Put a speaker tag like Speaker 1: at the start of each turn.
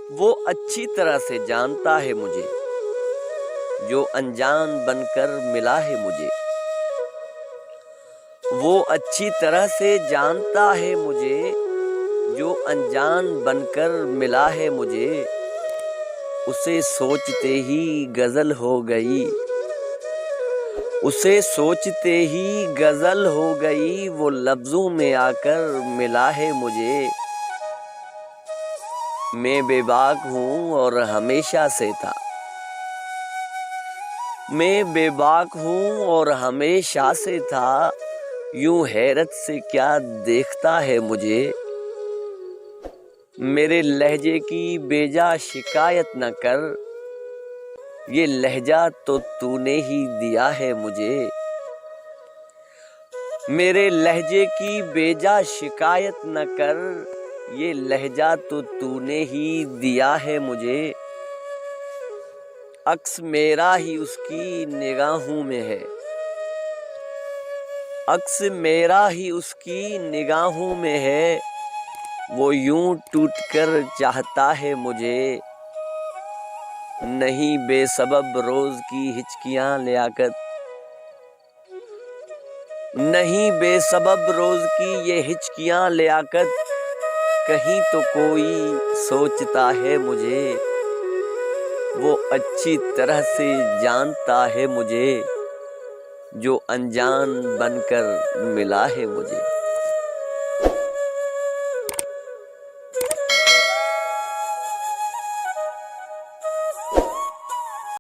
Speaker 1: वो अच्छी तरह से जानता है मुझे, जो अनजान बनकर मिला है मुझे। वो अच्छी तरह से जानता है मुझे, जो अनजान बनकर मिला है मुझे। उसे सोचते ही गजल हो गई, उसे सोचते ही गजल हो गई। वो लफ्जों में आकर मिला है मुझे। मैं बेबाक हूँ और हमेशा से था, मैं बेबाक हूँ और हमेशा से था। यूं हैरत से क्या देखता है मुझे। मेरे लहजे की बेजा शिकायत न कर, ये लहजा तो तूने ही दिया है मुझे। मेरे लहजे की बेजा शिकायत न कर, ये लहजा तो तूने ही दिया है मुझे। अक्स मेरा ही उसकी निगाहों में है, अक्स मेरा ही उसकी निगाहों में है। वो यूं टूट कर चाहता है मुझे। नहीं बेसबब रोज की हिचकियां लियाकत, नहीं बेसबब रोज की ये हिचकियां लियाकत। कहीं तो कोई सोचता है मुझे। वो अच्छी तरह से जानता है मुझे, जो अनजान बनकर मिला है मुझे।